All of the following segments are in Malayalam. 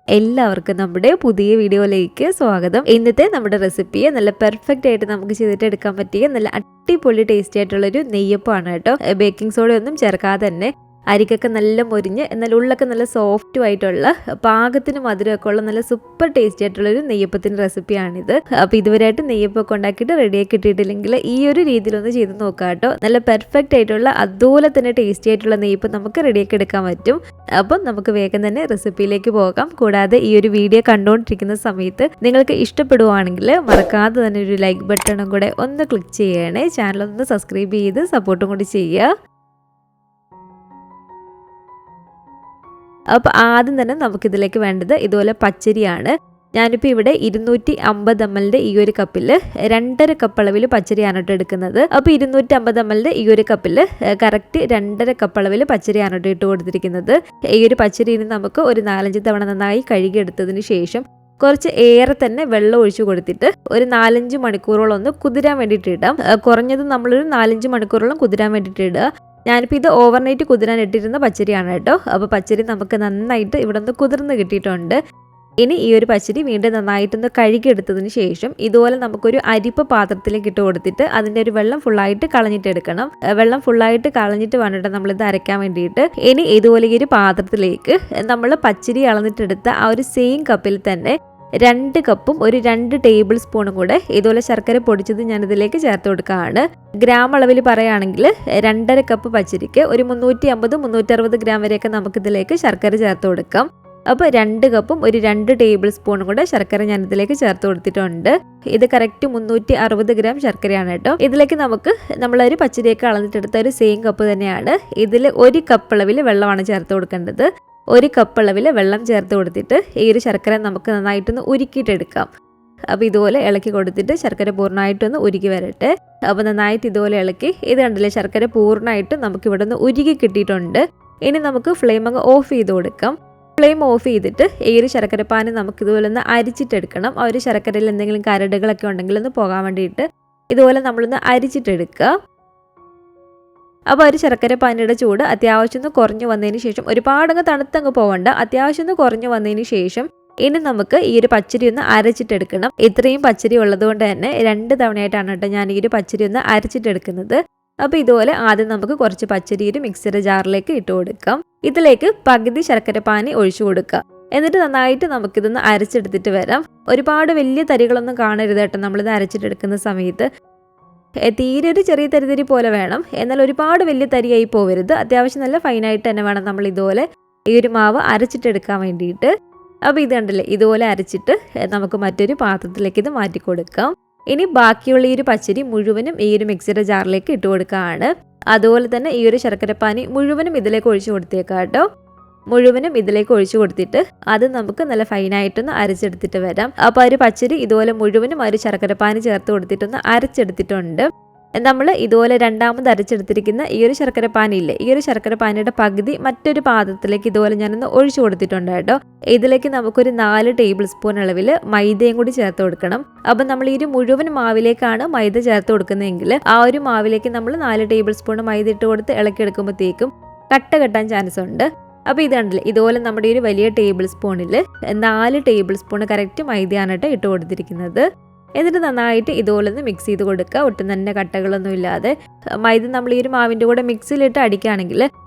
എല്ലാവർക്കും നമ്മുടെ പുതിയ വീഡിയോയിലേക്ക് സ്വാഗതം. ഇന്നത്തെ നമ്മുടെ റെസിപ്പിയെ നല്ല പെർഫെക്റ്റ് ആയിട്ട് നമുക്ക് ചെയ്തിട്ട് എടുക്കാൻ പറ്റിയ നല്ല അടിപൊളി ടേസ്റ്റി ആയിട്ടുള്ളൊരു നെയ്യപ്പമാണ് കേട്ടോ. ബേക്കിംഗ് സോഡ ഒന്നും ചേർക്കാതെ തന്നെ അരിക്കൊക്കെ നല്ല മൊരിഞ്ഞ് എന്നാൽ ഉള്ളൊക്കെ നല്ല സോഫ്റ്റും ആയിട്ടുള്ള പാകത്തിന് മധുരമൊക്കെ ഉള്ള നല്ല സൂപ്പർ ടേസ്റ്റി ആയിട്ടുള്ളൊരു നെയ്യപ്പത്തിൻ്റെ റെസിപ്പിയാണിത്. അപ്പോൾ ഇതുവരെയായിട്ട് നെയ്യപ്പൊക്കെ ഉണ്ടാക്കിയിട്ട് റെഡിയാക്കി ഇട്ടിട്ടില്ലെങ്കിൽ ഈ ഒരു രീതിയിലൊന്ന് ചെയ്ത് നോക്കാം കേട്ടോ. നല്ല പെർഫെക്റ്റ് ആയിട്ടുള്ള അതുപോലെ തന്നെ ടേസ്റ്റി ആയിട്ടുള്ള നെയ്യപ്പം നമുക്ക് റെഡിയാക്കി എടുക്കാൻ പറ്റും. അപ്പം നമുക്ക് വേഗം തന്നെ റെസിപ്പിയിലേക്ക് പോകാം. കൂടാതെ ഈ ഒരു വീഡിയോ കണ്ടുകൊണ്ടിരിക്കുന്ന സമയത്ത് നിങ്ങൾക്ക് ഇഷ്ടപ്പെടുവാണെങ്കിൽ മറക്കാതെ തന്നെ ഒരു ലൈക്ക് ബട്ടണും കൂടെ ഒന്ന് ക്ലിക്ക് ചെയ്യണേ. ചാനലൊന്ന് സബ്സ്ക്രൈബ് ചെയ്ത് സപ്പോർട്ടും കൂടി ചെയ്യുക. അപ്പോൾ ആദ്യം തന്നെ നമുക്കിതിലേക്ക് വേണ്ടത് ഇതുപോലെ പച്ചരിയാണ്. ഞാനിപ്പോൾ ഇവിടെ 250 ml ഈ ഒരു കപ്പിൽ 2.5 കപ്പ് അളവിൽ പച്ചരിയാണ് കേട്ടോ എടുക്കുന്നത്. അപ്പോൾ 250 ml ഈ ഒരു കപ്പിൽ കറക്റ്റ് 2.5 കപ്പ് അളവിൽ പച്ചരിയാണ് കേട്ടോ ഇട്ട് കൊടുത്തിരിക്കുന്നത്. ഈ ഒരു പച്ചരിന് നമുക്ക് ഒരു 4-5 തവണ നന്നായി കഴുകിയെടുത്തതിന് ശേഷം കുറച്ച് ഏറെ തന്നെ വെള്ളം ഒഴിച്ചു കൊടുത്തിട്ട് ഒരു 4-5 മണിക്കൂറോളം ഒന്ന് കുതിരാൻ വേണ്ടിയിട്ട് ഇടാം. കുറഞ്ഞത് നമ്മളൊരു 4-5 മണിക്കൂറോളം കുതിരാൻ വേണ്ടിയിട്ട് ഇടുക. ഞാനിപ്പോൾ ഇത് ഓവർനൈറ്റ് കുതിരാൻ ഇട്ടിരുന്ന പച്ചരിയാണ് കേട്ടോ. അപ്പോൾ പച്ചരി നമുക്ക് നന്നായിട്ട് ഇവിടെ നിന്ന് കുതിർന്ന് കിട്ടിയിട്ടുണ്ട്. ഇനി ഈ ഒരു പച്ചരി വീണ്ടും നന്നായിട്ടൊന്ന് കഴുകിയെടുത്തതിന് ശേഷം ഇതുപോലെ നമുക്കൊരു അരിപ്പ് പാത്രത്തിലേക്ക് ഇട്ട് കൊടുത്തിട്ട് അതിൻ്റെ ഒരു വെള്ളം ഫുള്ളായിട്ട് കളഞ്ഞിട്ട് എടുക്കണം. വെള്ളം ഫുള്ളായിട്ട് കളഞ്ഞിട്ട് വേണ്ടിട്ട് നമ്മളിത് അരയ്ക്കാൻ വേണ്ടിയിട്ട്. ഇനി ഇതുപോലെ ഈ ഒരു പാത്രത്തിലേക്ക് നമ്മൾ പച്ചരി അളന്നിട്ടെടുത്ത ആ ഒരു സെയിം കപ്പിൽ തന്നെ 2 കപ്പും ഒരു 2 ടേബിൾ സ്പൂണും കൂടെ ഇതുപോലെ ശർക്കര പൊടിച്ചത് ഞാനിതിലേക്ക് ചേർത്ത് കൊടുക്കുകയാണ്. ഗ്രാം അളവിൽ പറയുകയാണെങ്കിൽ 2.5 കപ്പ് പച്ചരിക്ക് ഒരു 350-360 ഗ്രാം വരെയൊക്കെ നമുക്കിതിലേക്ക് ശർക്കര ചേർത്ത് കൊടുക്കാം. അപ്പോൾ 2 കപ്പും ഒരു 2 ടേബിൾ സ്പൂണും കൂടെ ശർക്കര ഞാനിതിലേക്ക് ചേർത്ത് കൊടുത്തിട്ടുണ്ട്. ഇത് കറക്റ്റ് 360 ഗ്രാം ശർക്കരയാണ് കേട്ടോ. ഇതിലേക്ക് നമുക്ക് നമ്മളൊരു പച്ചരിയൊക്കെ അളന്നിട്ടെടുത്ത ഒരു സെയിം കപ്പ് തന്നെയാണ്. ഇതിൽ 1 കപ്പ് അളവിൽ വെള്ളമാണ് ചേർത്ത് കൊടുക്കേണ്ടത്. 1 കപ്പ് അളവിൽ വെള്ളം ചേർത്ത് കൊടുത്തിട്ട് ഈ ഒരു ശർക്കര നമുക്ക് നന്നായിട്ടൊന്ന് ഉരുക്കിയിട്ടെടുക്കാം. അപ്പോൾ ഇതുപോലെ ഇളക്കി കൊടുത്തിട്ട് ശർക്കര പൂർണ്ണമായിട്ടൊന്ന് ഉരുക്കി വരട്ടെ. അപ്പോൾ നന്നായിട്ട് ഇതുപോലെ ഇളക്കി ഇത് കണ്ടില്ലേ, ശർക്കര പൂർണ്ണമായിട്ട് നമുക്ക് ഇവിടെ നിന്ന് ഉരുക്കി കിട്ടിയിട്ടുണ്ട്. ഇനി നമുക്ക് ഫ്ലെയിം അങ്ങ് ഓഫ് ചെയ്ത് കൊടുക്കാം. ഫ്ലെയിം ഓഫ് ചെയ്തിട്ട് ഈ ഒരു ശർക്കരപ്പാനി നമുക്ക് ഇതുപോലെ ഒന്ന് അരിച്ചിട്ടെടുക്കണം. ആ ഒരു ശർക്കരയിൽ എന്തെങ്കിലും കരടുകളൊക്കെ ഉണ്ടെങ്കിൽ ഒന്ന് പോകാൻ വേണ്ടിയിട്ട് ഇതുപോലെ നമ്മളൊന്ന് അരിച്ചിട്ടെടുക്കുക. അപ്പോൾ ഒരു ശർക്കര പാനിയുടെ ചൂട് അത്യാവശ്യം ഒന്ന് കുറഞ്ഞു വന്നതിന് ശേഷം, ഒരുപാടങ്ങ് തണുത്തങ്ങ് പോകണ്ട, അത്യാവശ്യം ഒന്ന് കുറഞ്ഞു വന്നതിന് ശേഷം ഇനി നമുക്ക് ഈ ഒരു പച്ചരി ഒന്ന് അരച്ചിട്ടെടുക്കണം. ഇത്രയും പച്ചരി ഉള്ളതുകൊണ്ട് തന്നെ 2 തവണയായിട്ടാണ് കേട്ടോ ഞാൻ ഈ ഒരു പച്ചരി ഒന്ന് അരച്ചിട്ടെടുക്കുന്നത്. അപ്പോൾ ഇതുപോലെ ആദ്യം നമുക്ക് കുറച്ച് പച്ചരി ഒരു മിക്സിയുടെ ജാറിലേക്ക് ഇട്ട് കൊടുക്കാം. ഇതിലേക്ക് പകുതി ശർക്കര പാനി ഒഴിച്ചു കൊടുക്കുക. എന്നിട്ട് നന്നായിട്ട് നമുക്കിതൊന്ന് അരച്ചെടുത്തിട്ട് വരാം. ഒരുപാട് വലിയ തരികളൊന്നും കാണരുത് കേട്ടോ നമ്മളിത് അരച്ചിട്ടെടുക്കുന്ന സമയത്ത്. തീരെ ഒരു ചെറിയ തരിതരി പോലെ വേണം, എന്നാൽ ഒരുപാട് വലിയ തരിയായി പോവരുത്. അത്യാവശ്യം നല്ല ഫൈനായിട്ട് തന്നെ വേണം നമ്മൾ ഇതുപോലെ ഈ ഒരു മാവ് അരച്ചിട്ടെടുക്കാൻ വേണ്ടിയിട്ട്. അപ്പോൾ ഇത് കണ്ടില്ലേ, ഇതുപോലെ അരച്ചിട്ട് നമുക്ക് മറ്റൊരു പാത്രത്തിലേക്ക് ഇത് മാറ്റി കൊടുക്കാം. ഇനി ബാക്കിയുള്ള ഈ ഒരു പച്ചരി മുഴുവനും ഈ ഒരു മിക്സിയുടെ ജാറിലേക്ക് ഇട്ട് കൊടുക്കുകയാണ്. അതുപോലെ തന്നെ ഈ ഒരു ശർക്കരപ്പാനി മുഴുവനും ഇതിലേക്ക് ഒഴിച്ചു കൊടുത്തേക്കാം കേട്ടോ. മുഴുവനും ഇതിലേക്ക് ഒഴിച്ചു കൊടുത്തിട്ട് അത് നമുക്ക് നല്ല ഫൈനായിട്ടൊന്ന് അരച്ചെടുത്തിട്ട് വരാം. അപ്പോൾ ഒരു പച്ചരി ഇതുപോലെ മുഴുവനും ഒരു ശർക്കരപ്പാനി ചേർത്ത് കൊടുത്തിട്ടൊന്ന് അരച്ചെടുത്തിട്ടുണ്ട്. നമ്മൾ ഇതുപോലെ രണ്ടാമത് അരച്ചെടുത്തിരിക്കുന്ന ഈ ഒരു ശർക്കരപ്പാനി ഇല്ലേ, ഈ ഒരു ശർക്കരപ്പാനിയുടെ പകുതി മറ്റൊരു പാത്രത്തിലേക്ക് ഇതുപോലെ ഞാനൊന്ന് ഒഴിച്ചു കൊടുത്തിട്ടുണ്ട് കേട്ടോ. ഇതിലേക്ക് നമുക്കൊരു 4 ടേബിൾ സ്പൂൺ അളവിൽ മൈദയും കൂടി ചേർത്ത് കൊടുക്കണം. അപ്പം നമ്മൾ ഈ ഒരു മുഴുവൻ മാവിലേക്കാണ് മൈദ ചേർത്ത് കൊടുക്കുന്നതെങ്കിൽ ആ ഒരു മാവിലേക്ക് നമ്മൾ 4 ടേബിൾ സ്പൂൺ മൈദ ഇട്ട് കൊടുത്ത് ഇളക്കിയെടുക്കുമ്പോഴത്തേക്കും കട്ട കെട്ടാൻ ചാൻസ് ഉണ്ട്. അപ്പോൾ ഇത് കണ്ടില്ലേ, ഇതുപോലെ നമ്മുടെ ഒരു വലിയ ടേബിൾ സ്പൂണിൽ 4 ടേബിൾ സ്പൂൺ കറക്റ്റ് മൈദയാണ് കേട്ടോ ഇട്ട് കൊടുത്തിരിക്കുന്നത്. എന്നിട്ട് നന്നായിട്ട് ഇതുപോലെ ഒന്ന് മിക്സ് ചെയ്ത് കൊടുക്കുക. ഒട്ടും തന്നെ കട്ടകളൊന്നും ഇല്ലാതെ. മൈദ നമ്മൾ ഈ ഒരു മാവിൻ്റെ കൂടെ മിക്സിയിലിട്ട് അടിക്കുകയാണെങ്കിൽ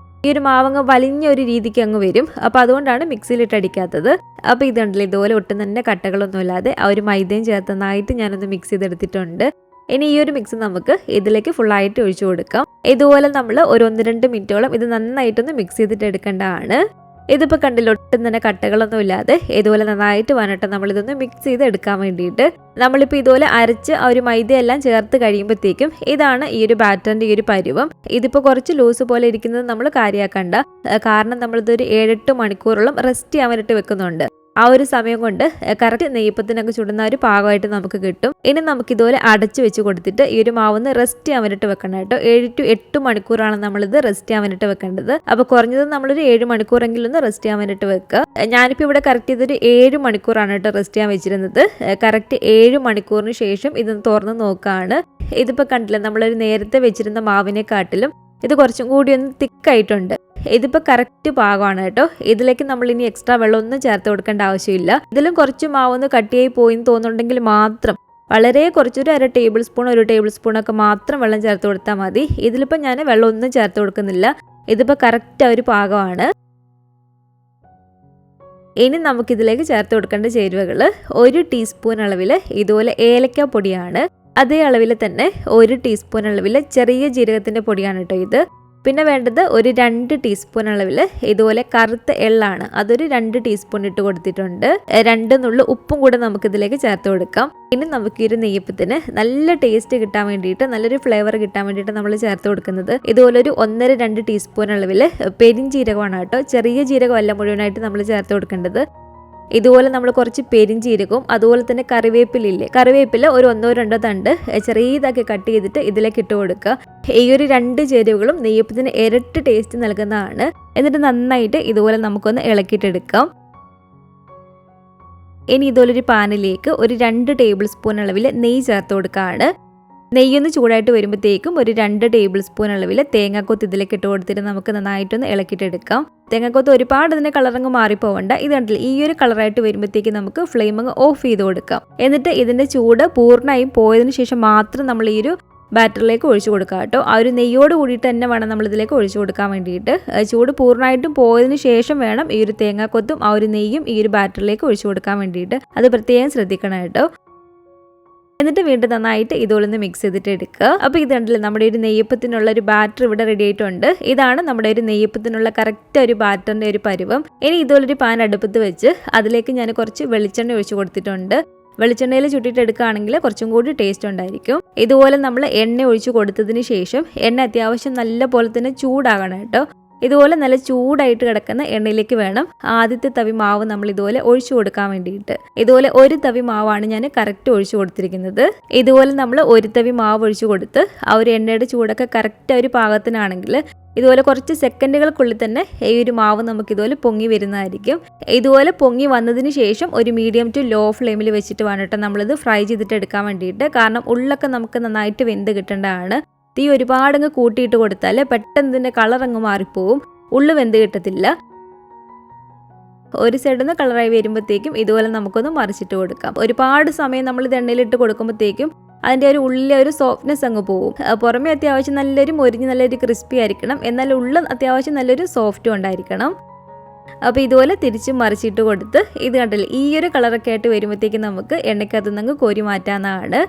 ഈ ഒരു മാവങ്ങ് വലിഞ്ഞ ഒരു രീതിക്ക് അങ്ങ് വരും. അപ്പോൾ അതുകൊണ്ടാണ് മിക്സിയിലിട്ട് അടിക്കാത്തത്. അപ്പോൾ ഇത് കണ്ടില്ലേ, ഇതുപോലെ ഒട്ടും തന്നെ കട്ടകളൊന്നും ഇല്ലാതെ ആ ഒരു മൈദയും ചേർത്ത് നന്നായിട്ട് ഞാനൊന്ന് മിക്സ് ചെയ്തെടുത്തിട്ടുണ്ട്. ഇനി ഈ ഒരു മിക്സ് നമുക്ക് ഇതിലേക്ക് ഫുള്ളായിട്ട് ഒഴിച്ചു കൊടുക്കാം. ഇതുപോലെ നമ്മൾ ഒരു 1-2 മിനിറ്റോളം ഇത് നന്നായിട്ടൊന്ന് മിക്സ് ചെയ്തിട്ട് എടുക്കേണ്ടതാണ്. ഇതിപ്പോൾ കണ്ടില്ല, ഒട്ടും തന്നെ കട്ടകളൊന്നും ഇല്ലാതെ ഇതുപോലെ നന്നായിട്ട് വന്നിട്ട് നമ്മളിതൊന്ന് മിക്സ് ചെയ്ത് എടുക്കാൻ വേണ്ടിയിട്ട്. നമ്മളിപ്പോൾ ഇതുപോലെ അരച്ച് ആ ഒരു മൈദയെല്ലാം ചേർത്ത് കഴിയുമ്പോഴത്തേക്കും ഇതാണ് ഈ ഒരു ബാറ്ററിൻ്റെ ഈ ഒരു പരുവം. ഇതിപ്പോൾ കുറച്ച് ലൂസ് പോലെ ഇരിക്കുന്നത് നമ്മൾ കാര്യമാക്കണ്ട, കാരണം നമ്മളിതൊരു 7-8 മണിക്കൂറോളം റെസ്റ്റ് ചെയ്യാൻ വേണ്ടിയിട്ട് വെക്കുന്നുണ്ട്. ആ ഒരു സമയം കൊണ്ട് കറക്റ്റ് നെയ്യപ്പത്തിനൊക്കെ ചുടുന്ന ഒരു പാകമായിട്ട് നമുക്ക് കിട്ടും. ഇനി നമുക്ക് ഇതുപോലെ അടച്ചു വെച്ച് കൊടുത്തിട്ട് ഈ ഒരു മാവൊന്ന് റെസ്റ്റ് ചെയ്യാൻ വേണ്ടിയിട്ട് വെക്കണം കേട്ടോ. 7-8 മണിക്കൂറാണ് നമ്മളിത് റെസ്റ്റ് ചെയ്യാൻ വേണ്ടിയിട്ട് വെക്കേണ്ടത്. അപ്പോൾ കുറഞ്ഞത് നമ്മളൊരു 7 മണിക്കൂറെങ്കിലും ഒന്ന് റെസ്റ്റ് ചെയ്യാൻ വേണ്ടിയിട്ട് വെക്കുക. ഞാനിപ്പോൾ ഇവിടെ കറക്റ്റ് ഇതൊരു 7 മണിക്കൂറാണ് കേട്ടോ റെസ്റ്റ് ചെയ്യാൻ വെച്ചിരുന്നത്. കറക്റ്റ് 7 മണിക്കൂറിന് ശേഷം ഇതൊന്ന് തുറന്ന് നോക്കുകയാണ്. ഇതിപ്പോൾ കണ്ടില്ല, നമ്മളൊരു നേരത്തെ വെച്ചിരുന്ന മാവിനെക്കാട്ടിലും ഇത് കുറച്ചും കൂടി ഒന്ന് തിക്കായിട്ടുണ്ട്. ഇതിപ്പോൾ കറക്റ്റ് പാകമാണ് കേട്ടോ. ഇതിലേക്ക് നമ്മൾ ഇനി എക്സ്ട്രാ വെള്ളമൊന്നും ചേർത്ത് കൊടുക്കേണ്ട ആവശ്യമില്ല. ഇതിലും കുറച്ച് മാവൊന്ന് കട്ടിയായി പോയി തോന്നുന്നുണ്ടെങ്കിൽ മാത്രം വളരെ കുറച്ചൊരു 1/2 ടേബിൾ സ്പൂൺ 1 ടേബിൾ സ്പൂണൊക്കെ മാത്രം വെള്ളം ചേർത്ത് കൊടുത്താൽ മതി. ഇതിലിപ്പോൾ ഞാൻ വെള്ളമൊന്നും ചേർത്ത് കൊടുക്കുന്നില്ല. ഇതിപ്പോൾ കറക്റ്റ് ഒരു പാകമാണ്. ഇനി നമുക്കിതിലേക്ക് ചേർത്ത് കൊടുക്കേണ്ട ചേരുവകൾ 1 ടീസ്പൂൺ അളവിൽ ഇതുപോലെ ഏലക്ക പൊടിയാണ്. അതേ അളവിൽ തന്നെ 1 ടീസ്പൂൺ അളവിൽ ചെറിയ ജീരകത്തിൻ്റെ പൊടിയാണ് കേട്ടോ ഇത്. പിന്നെ വേണ്ടത് ഒരു 2 ടീസ്പൂൺ അളവിൽ ഇതുപോലെ കറുത്ത എള്ളാണ്. അതൊരു 2 ടീസ്പൂൺ ഇട്ട് കൊടുത്തിട്ടുണ്ട്. 2 നുള്ളു ഉപ്പും കൂടെ നമുക്കിതിലേക്ക് ചേർത്ത് കൊടുക്കാം. ഇനി നമുക്ക് ഈ ഒരു നെയ്യപ്പത്തിന് നല്ല ടേസ്റ്റ് കിട്ടാൻ വേണ്ടിയിട്ട്, നല്ലൊരു ഫ്ലേവർ കിട്ടാൻ വേണ്ടിയിട്ട് നമ്മൾ ചേർത്ത് കൊടുക്കുന്നത് ഇതുപോലെ ഒരു 1-2 ടീസ്പൂൺ അളവിൽ പെരിഞ്ജീരകമാണ് കേട്ടോ. ചെറിയ ജീരകമല്ല മുഴുവനായിട്ട് നമ്മൾ ചേർത്ത് കൊടുക്കേണ്ടത്. ഇതുപോലെ നമ്മൾ കുറച്ച് പെരിഞ്ജീരകവും അതുപോലെ തന്നെ കറിവേപ്പില ഒരു 1-2 തണ്ട് ചെറിയതാക്കി കട്ട് ചെയ്തിട്ട് ഇതിലേക്ക് ഇട്ട് കൊടുക്കുക. ഈ ഒരു 2 ചേരുവകളും നെയ്യപ്പത്തിന് ഇരട്ടി ടേസ്റ്റ് നൽകുന്നതാണ്. എന്നിട്ട് നന്നായിട്ട് ഇതുപോലെ നമുക്കൊന്ന് ഇളക്കിയിട്ടെടുക്കാം. ഇനി ഇതുപോലൊരു പാനിലേക്ക് ഒരു 2 ടേബിൾ സ്പൂൺ അളവിൽ നെയ്യ് ചേർത്ത് കൊടുക്കുകയാണ്. നെയ്യൊന്ന് ചൂടായിട്ട് വരുമ്പോഴത്തേക്കും ഒരു 2 ടേബിൾ സ്പൂൺ അളവിൽ തേങ്ങാക്കൊത്ത് ഇതിലേക്ക് ഇട്ട് കൊടുത്തിട്ട് നമുക്ക് നന്നായിട്ടൊന്ന് ഇളക്കിയിട്ടെടുക്കാം. തേങ്ങാക്കൊത്ത് ഒരുപാട് അതിൻ്റെ കളറങ്ങ് മാറിപ്പോവണ്ട. ഇത് കണ്ടില്ല, ഈ ഒരു കളറായിട്ട് വരുമ്പോഴത്തേക്ക് നമുക്ക് ഫ്ലെയിം അങ്ങ് ഓഫ് ചെയ്ത് കൊടുക്കാം. എന്നിട്ട് ഇതിൻ്റെ ചൂട് പൂർണ്ണമായും പോയതിനു ശേഷം മാത്രം നമ്മൾ ഈ ഒരു ബാറ്ററിലേക്ക് ഒഴിച്ചു കൊടുക്കുക കേട്ടോ. ആ ഒരു നെയ്യോട് കൂടിയിട്ട് തന്നെ വേണം നമ്മൾ ഇതിലേക്ക് ഒഴിച്ചു കൊടുക്കാൻ വേണ്ടിയിട്ട്. ചൂട് പൂർണ്ണമായിട്ടും പോയതിനു ശേഷം വേണം ഈ ഒരു തേങ്ങാക്കൊത്തും ആ ഒരു നെയ്യും ഈ ഒരു ബാറ്ററിലേക്ക് ഒഴിച്ചു കൊടുക്കാൻ വേണ്ടിയിട്ട്. അത് പ്രത്യേകം ശ്രദ്ധിക്കണം കേട്ടോ. എന്നിട്ട് വീണ്ടും നന്നായിട്ട് ഇതുപോലെ മിക്സ് ചെയ്തിട്ട് എടുക്കുക. അപ്പോൾ ഇത് കണ്ടില്ലേ, നമ്മുടെ ഒരു നെയ്യപ്പത്തിനുള്ള ഒരു ബാറ്റർ ഇവിടെ റെഡി ആയിട്ടുണ്ട്. ഇതാണ് നമ്മുടെ ഒരു നെയ്യപ്പത്തിനുള്ള കറക്റ്റ് ഒരു ബാറ്ററിൻ്റെ ഒരു പരുവം. ഇനി ഇതുപോലൊരു പാൻ അടുപ്പത്ത് വെച്ച് അതിലേക്ക് ഞാൻ കുറച്ച് വെളിച്ചെണ്ണ ഒഴിച്ച് കൊടുത്തിട്ടുണ്ട്. വെളിച്ചെണ്ണയിൽ ചുട്ടിട്ട് എടുക്കുകയാണെങ്കിൽ കുറച്ചും കൂടി ടേസ്റ്റ് ഉണ്ടായിരിക്കും. ഇതുപോലെ നമ്മൾ എണ്ണ ഒഴിച്ച് കൊടുത്തതിന് ശേഷം എണ്ണ അത്യാവശ്യം നല്ല പോലെ തന്നെ ചൂടാകണം കേട്ടോ. ഇതുപോലെ നല്ല ചൂടായിട്ട് കിടക്കുന്ന എണ്ണയിലേക്ക് വേണം ആദ്യത്തെ തവി മാവ് നമ്മൾ ഇതുപോലെ ഒഴിച്ചു കൊടുക്കാൻ വേണ്ടിയിട്ട്. ഇതുപോലെ 1 തവി മാവാണ് ഞാൻ കറക്റ്റ് ഒഴിച്ചു കൊടുത്തിരിക്കുന്നത്. ഇതുപോലെ നമ്മൾ 1 തവി മാവ് ഒഴിച്ചു കൊടുത്ത് ആ ഒരു എണ്ണയുടെ ചൂടൊക്കെ കറക്റ്റ് ഒരു പാകത്തിനാണെങ്കിൽ ഇതുപോലെ കുറച്ച് സെക്കൻഡുകൾക്കുള്ളിൽ തന്നെ ഈ ഒരു മാവ് നമുക്ക് ഇതുപോലെ പൊങ്ങി വരുന്നതായിരിക്കും. ഇതുപോലെ പൊങ്ങി വന്നതിന് ശേഷം ഒരു മീഡിയം ടു ലോ ഫ്ലെയിമിൽ വെച്ചിട്ട് വേണം നമ്മളിത് ഫ്രൈ ചെയ്തിട്ട് എടുക്കാൻ വേണ്ടിയിട്ട്. കാരണം ഉള്ളൊക്കെ നമുക്ക് നന്നായിട്ട് വെന്ത് കിട്ടേണ്ടതാണ്. തീ ഒരുപാടങ്ങ് കൂട്ടിയിട്ട് കൊടുത്താൽ പെട്ടെന്ന് ഇതിൻ്റെ കളറങ്ങ് മാറിപ്പോവും, ഉള്ളു വെന്ത് കിട്ടത്തില്ല. ഒരു സൈഡിൽ നിന്ന് കളറായി വരുമ്പോഴത്തേക്കും ഇതുപോലെ നമുക്കൊന്ന് മറിച്ചിട്ട് കൊടുക്കാം. ഒരുപാട് സമയം നമ്മൾ ഇത് എണ്ണയിലിട്ട് കൊടുക്കുമ്പോഴത്തേക്കും അതിൻ്റെ ഒരു ഉള്ളിലെ ഒരു സോഫ്റ്റ്നെസ് അങ്ങ് പോവും. പുറമേ അത്യാവശ്യം നല്ലൊരു മൊരിഞ്ഞ് നല്ലൊരു ക്രിസ്പി ആയിരിക്കണം, എന്നാൽ ഉള്ളിൽ അത്യാവശ്യം നല്ലൊരു സോഫ്റ്റും ഉണ്ടായിരിക്കണം. അപ്പോൾ ഇതുപോലെ തിരിച്ച് മറിച്ചിട്ട് കൊടുത്ത് ഇത് കണ്ടില്ലേ, ഈ ഒരു കളറൊക്കെ ആയിട്ട് വരുമ്പോഴത്തേക്കും നമുക്ക് എണ്ണയ്ക്കകത്ത് നിന്ന് കോരി മാറ്റാവുന്നതാണ്.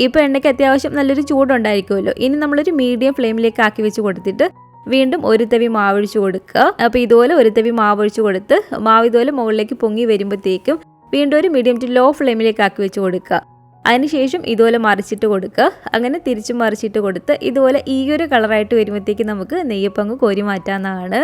ഇപ്പോൾ എണ്ണയ്ക്ക് അത്യാവശ്യം നല്ലൊരു ചൂടുണ്ടായിരിക്കുമല്ലോ. ഇനി നമ്മളൊരു മീഡിയം ഫ്ലെയിമിലേക്ക് ആക്കി വെച്ച് കൊടുത്തിട്ട് വീണ്ടും 1 തവി മാവൊഴിച്ച് കൊടുക്കുക. അപ്പോൾ ഇതുപോലെ 1 തവി മാവൊഴിച്ച് കൊടുത്ത് മാവ് ഇതുപോലെ മുകളിലേക്ക് പൊങ്ങി വരുമ്പോഴത്തേക്കും വീണ്ടും ഒരു മീഡിയം ടു ലോ ഫ്ലെയിമിലേക്ക് ആക്കി വെച്ച് കൊടുക്കുക. അതിനുശേഷം ഇതുപോലെ മറിച്ചിട്ട് കൊടുക്കുക. അങ്ങനെ തിരിച്ചും മറിച്ചിട്ട് കൊടുത്ത് ഇതുപോലെ ഈ ഒരു കളറായിട്ട് വരുമ്പോഴത്തേക്കും നമുക്ക് നെയ്യപ്പങ്ങ് കോരി മാറ്റാവുന്നതാണ്.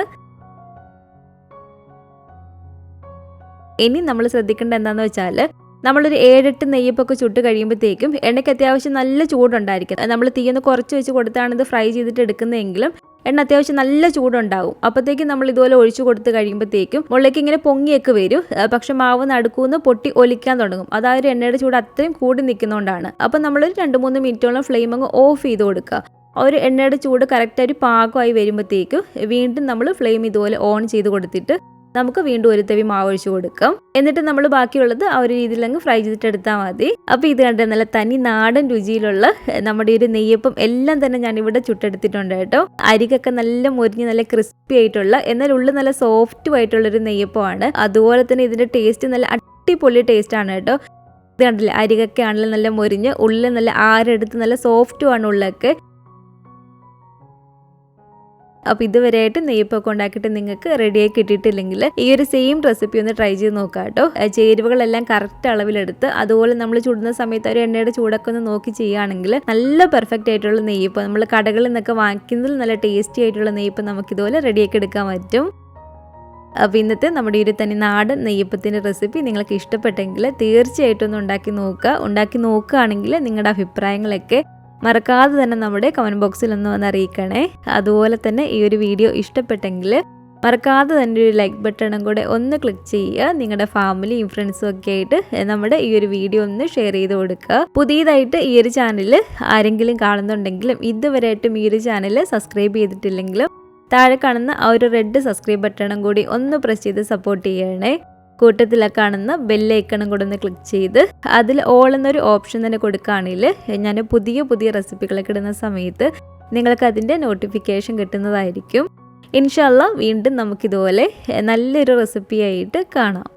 ഇനി നമ്മൾ ശ്രദ്ധിക്കേണ്ട എന്താണെന്ന് വെച്ചാൽ നമ്മളൊരു 7-8 നെയ്യപ്പൊക്കെ ചുട്ട് കഴിയുമ്പോഴത്തേക്കും എണ്ണയ്ക്ക് അത്യാവശ്യം നല്ല ചൂടുണ്ടായിരിക്കും. നമ്മൾ തീയൊന്ന് കുറച്ച് വെച്ച് കൊടുത്താണ് ഇത് ഫ്രൈ ചെയ്തിട്ട് എടുക്കുന്നതെങ്കിലും എണ്ണ അത്യാവശ്യം നല്ല ചൂടുണ്ടാവും. അപ്പോഴത്തേക്കും നമ്മൾ ഇതുപോലെ ഒഴിച്ചു കൊടുത്ത് കഴിയുമ്പോഴത്തേക്കും മുകളിലേക്ക് ഇങ്ങനെ പൊങ്ങിയൊക്കെ വരും. പക്ഷെ മാവ് നടുക്കൂന്ന് പൊട്ടി ഒലിക്കാൻ തുടങ്ങും. അതായത് എണ്ണയുടെ ചൂട് അത്രയും കൂടി നിൽക്കുന്നതുകൊണ്ടാണ്. അപ്പം നമ്മളൊരു 2-3 മിനിറ്റോളം ഫ്ലെയിം അങ്ങ് ഓഫ് ചെയ്ത് കൊടുക്കുക. ഒരു എണ്ണയുടെ ചൂട് കറക്റ്റ് ഒരു പാകമായി വരുമ്പോഴത്തേക്കും വീണ്ടും നമ്മൾ ഫ്ലെയിം ഇതുപോലെ ഓൺ ചെയ്ത് കൊടുത്തിട്ട് നമുക്ക് വീണ്ടും 1 തവി മാവ് ഒഴിച്ച് കൊടുക്കാം. എന്നിട്ട് നമ്മൾ ബാക്കിയുള്ളത് ആ ഒരു രീതിയിൽ അങ്ങ് ഫ്രൈ ചെയ്തിട്ട് എടുത്താൽ മതി. അപ്പോൾ ഇത് കണ്ട നല്ല തനി നാടൻ രുചിയിലുള്ള നമ്മുടെ ഒരു നെയ്യപ്പം എല്ലാം തന്നെ ഞാനിവിടെ ചുട്ടെടുത്തിട്ടുണ്ട് കേട്ടോ. അരികൊക്കെ നല്ല മുരിഞ്ഞ് നല്ല ക്രിസ്പി ആയിട്ടുള്ള എന്നാൽ ഉള്ളിൽ നല്ല സോഫ്റ്റും ആയിട്ടുള്ളൊരു നെയ്യപ്പമാണ്. അതുപോലെ തന്നെ ഇതിൻ്റെ ടേസ്റ്റ് നല്ല അടിപൊളി ടേസ്റ്റാണ് കേട്ടോ. ഇത് കണ്ടില്ലേ, അരികൊക്കെ ആണെങ്കിലും നല്ല മുരിഞ്ഞ് ഉള്ളിൽ നല്ല ആരെടുത്ത് നല്ല സോഫ്റ്റുമാണ് ഉള്ളൊക്കെ. അപ്പോൾ ഇതുവരെയായിട്ട് നെയ്യപ്പൊക്കെ ഉണ്ടാക്കിയിട്ട് നിങ്ങൾക്ക് റെഡിയായി കിട്ടിയിട്ടില്ലെങ്കിൽ ഈ ഒരു സെയിം റെസിപ്പി ഒന്ന് ട്രൈ ചെയ്ത് നോക്കാം കേട്ടോ. ചേരുവകളെല്ലാം കറക്റ്റ് അളവിലെടുത്ത് അതുപോലെ നമ്മൾ ചുടുന്ന സമയത്ത് ഒരു എണ്ണയുടെ ചൂടൊക്കെ ഒന്ന് നോക്കി ചെയ്യുകയാണെങ്കിൽ നല്ല പെർഫെക്റ്റ് ആയിട്ടുള്ള നെയ്യപ്പം നമ്മൾ കടകളിൽ നിന്നൊക്കെ വാങ്ങിക്കുന്നതിൽ നല്ല ടേസ്റ്റി ആയിട്ടുള്ള നെയ്യപ്പം നമുക്കിതുപോലെ റെഡിയാക്കി എടുക്കാൻ പറ്റും. അപ്പോൾ ഇന്നത്തെ നമ്മുടെ ഒരു തനി നാടൻ നെയ്യപ്പത്തിൻ്റെ റെസിപ്പി നിങ്ങൾക്ക് ഇഷ്ടപ്പെട്ടെങ്കിൽ തീർച്ചയായിട്ടും ഒന്ന് ഉണ്ടാക്കി നോക്കുകയാണെങ്കിൽ നിങ്ങളുടെ അഭിപ്രായങ്ങളൊക്കെ മറക്കാതെ തന്നെ നമ്മുടെ കമൻറ്റ് ബോക്സിൽ ഒന്ന് വന്ന് അറിയിക്കണേ. അതുപോലെ തന്നെ ഈ ഒരു വീഡിയോ ഇഷ്ടപ്പെട്ടെങ്കിൽ മറക്കാതെ തന്നെ ഒരു ലൈക്ക് ബട്ടണും കൂടെ ഒന്ന് ക്ലിക്ക് ചെയ്യുക. നിങ്ങളുടെ ഫാമിലിയും ഫ്രണ്ട്സും ഒക്കെ ആയിട്ട് നമ്മുടെ ഈ ഒരു വീഡിയോ ഒന്ന് ഷെയർ ചെയ്ത് കൊടുക്കുക. പുതിയതായിട്ട് ഈ ഒരു ചാനൽ ആരെങ്കിലും കാണുന്നുണ്ടെങ്കിലും ഇതുവരെയായിട്ടും ഈ ഒരു ചാനൽ സബ്സ്ക്രൈബ് ചെയ്തിട്ടില്ലെങ്കിലും താഴെ കാണുന്ന ആ ഒരു റെഡ് സബ്സ്ക്രൈബ് ബട്ടണും കൂടി ഒന്ന് പ്രസ് ചെയ്ത് സപ്പോർട്ട് ചെയ്യണേ. കൂട്ടത്തിൽ കാണുന്ന ബെല്ലൈക്കണും കൂടെ ഒന്ന് ക്ലിക്ക് ചെയ്ത് അതിൽ ഓൾ എന്നൊരു ഓപ്ഷൻ തന്നെ കൊടുക്കുകയാണെങ്കിൽ ഞാൻ പുതിയ റെസിപ്പികളൊക്കെ ഇടുന്ന സമയത്ത് നിങ്ങൾക്ക് അതിൻ്റെ നോട്ടിഫിക്കേഷൻ കിട്ടുന്നതായിരിക്കും. ഇൻഷാ അല്ലാഹ് വീണ്ടും നമുക്കിതുപോലെ നല്ലൊരു റെസിപ്പിയായിട്ട് കാണാം.